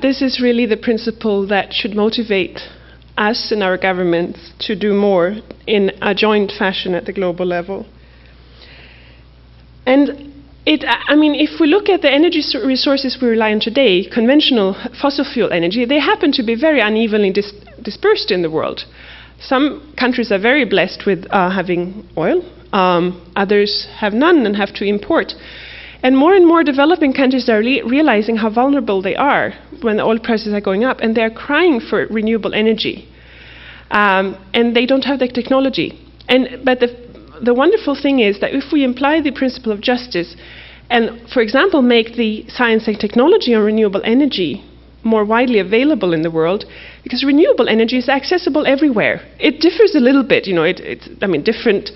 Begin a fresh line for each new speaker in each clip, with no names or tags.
this is really the principle that should motivate us and our governments to do more in a joint fashion at the global level. And if we look at the energy resources we rely on today, conventional fossil fuel energy, they happen to be very unevenly dispersed in the world. Some countries are very blessed with having oil. Others have none and have to import. And more developing countries are realizing how vulnerable they are when the oil prices are going up, and they're crying for renewable energy. And they don't have the technology. But the wonderful thing is that if we apply the principle of justice and, for example, make the science and technology on renewable energy more widely available in the world, because renewable energy is accessible everywhere. It differs a little bit, different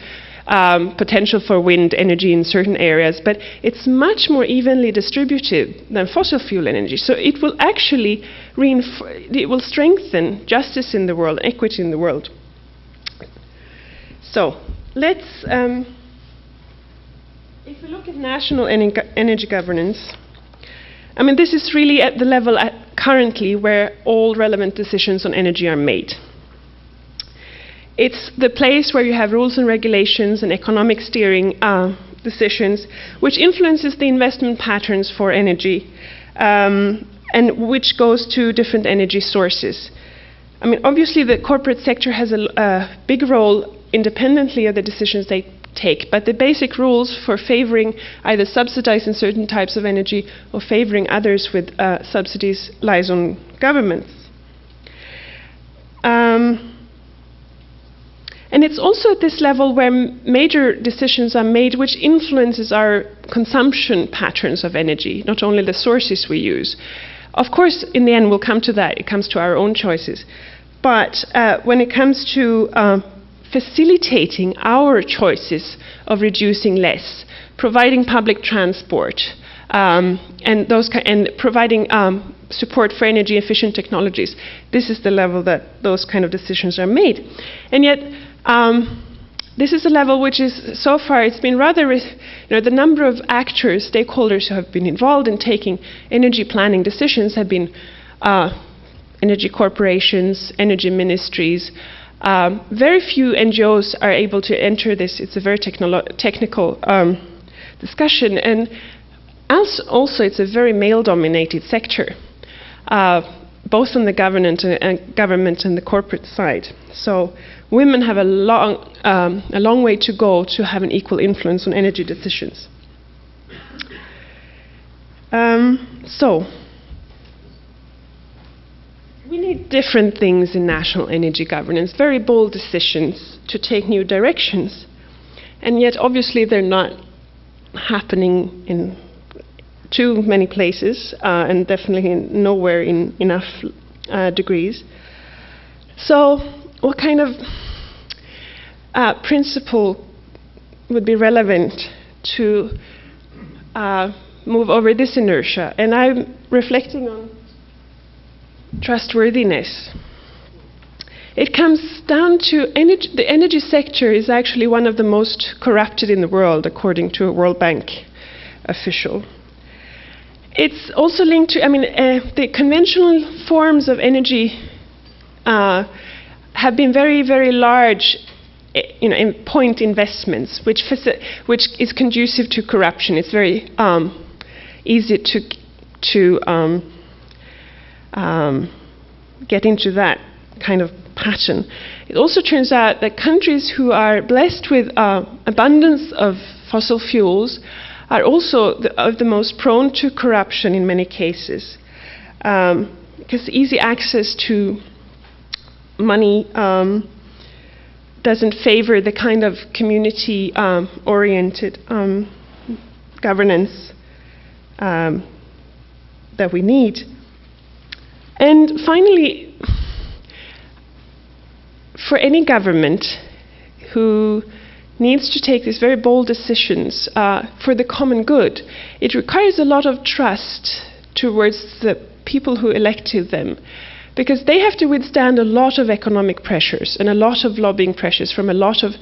potential for wind energy in certain areas, but it's much more evenly distributed than fossil fuel energy. So it will actually strengthen justice in the world, equity in the world. So let's, if we look at national energy governance, this is really at the level currently where all relevant decisions on energy are made. It's the place where you have rules and regulations and economic steering decisions, which influences the investment patterns for energy, and which goes to different energy sources. Obviously the corporate sector has a big role independently of the decisions they take, but the basic rules for favoring either subsidizing certain types of energy or favoring others with subsidies lies on governments. And it's also at this level where major decisions are made which influences our consumption patterns of energy, not only the sources we use. Of course, in the end, we'll come to that. It comes to our own choices. But when it comes to facilitating our choices of reducing less, providing public transport, and providing support for energy efficient technologies, this is the level that those kind of decisions are made. And yet, this is a level which is, so far, it's been rather, the number of actors, stakeholders who have been involved in taking energy planning decisions have been energy corporations, energy ministries. Very few NGOs are able to enter this. It's a very technical discussion. And also, it's a very male-dominated sector, both on the government and the corporate side. So women have a long way to go to have an equal influence on energy decisions. So we need different things in national energy governance, very bold decisions to take new directions. And yet, obviously, they're not happening in too many places, and definitely nowhere in enough degrees. So what kind of principle would be relevant to move over this inertia? And I'm reflecting on trustworthiness. It comes down to the energy sector is actually one of the most corrupted in the world, according to a World Bank official. It's also linked to, the conventional forms of energy have been very, very large, in point investments, which is conducive to corruption. It's very easy to get into that kind of pattern. It also turns out that countries who are blessed with abundance of fossil fuels are also the most prone to corruption in many cases, because easy access to money doesn't favor the kind of community-oriented governance that we need. And finally, for any government who needs to take these very bold decisions for the common good, it requires a lot of trust towards the people who elected them, because they have to withstand a lot of economic pressures and a lot of lobbying pressures from a lot of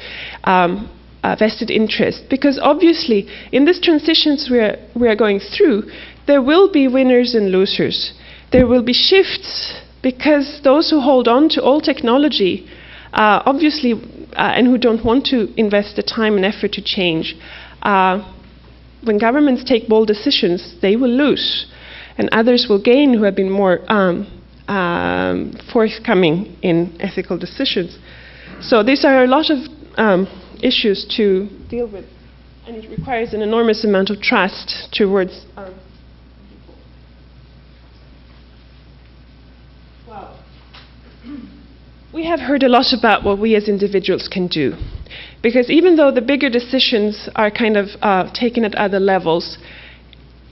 vested interest. Because obviously, in these transitions we are going through, there will be winners and losers. there will be shifts, because those who hold on to old technology, obviously, and who don't want to invest the time and effort to change, when governments take bold decisions, they will lose, and others will gain who have been more forthcoming in ethical decisions. So these are a lot of issues to deal with, and it requires an enormous amount of trust towards people. Well, we have heard a lot about what we as individuals can do, because even though the bigger decisions are kind of taken at other levels,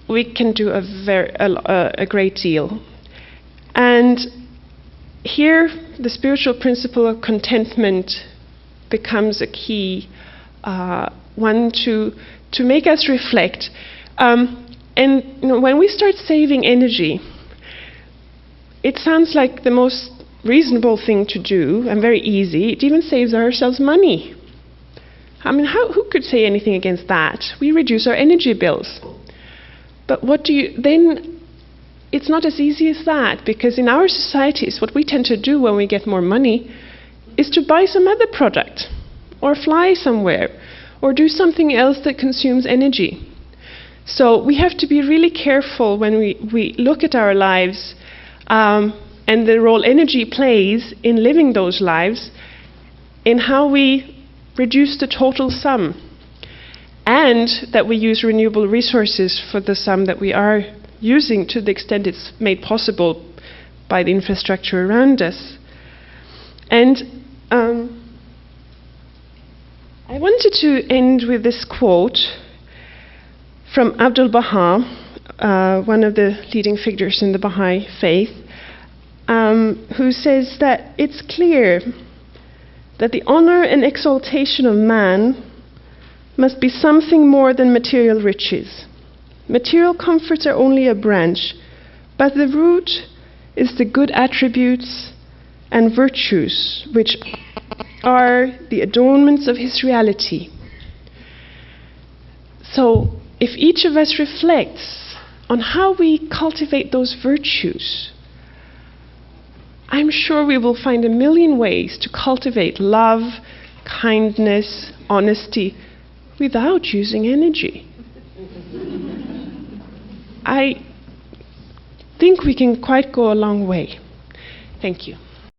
we can do a great deal. And here, the spiritual principle of contentment becomes a key one to make us reflect. And when we start saving energy, it sounds like the most reasonable thing to do and very easy. It even saves ourselves money. I mean, who could say anything against that? We reduce our energy bills. But then it's not as easy as that, because in our societies, what we tend to do when we get more money is to buy some other product, or fly somewhere, or do something else that consumes energy. So we have to be really careful when we look at our lives and the role energy plays in living those lives, in how we reduce the total sum, and that we use renewable resources for the sum that we are using, to the extent it's made possible by the infrastructure around us. And I wanted to end with this quote from Abdul Baha, one of the leading figures in the Baha'i faith, who says that it's clear that the honor and exaltation of man must be something more than material riches. Material comforts are only a branch, but the root is the good attributes and virtues which are the adornments of his reality. So, if each of us reflects on how we cultivate those virtues, I'm sure we will find a million ways to cultivate love, kindness, honesty, without using energy. I think we can quite go a long way. Thank you.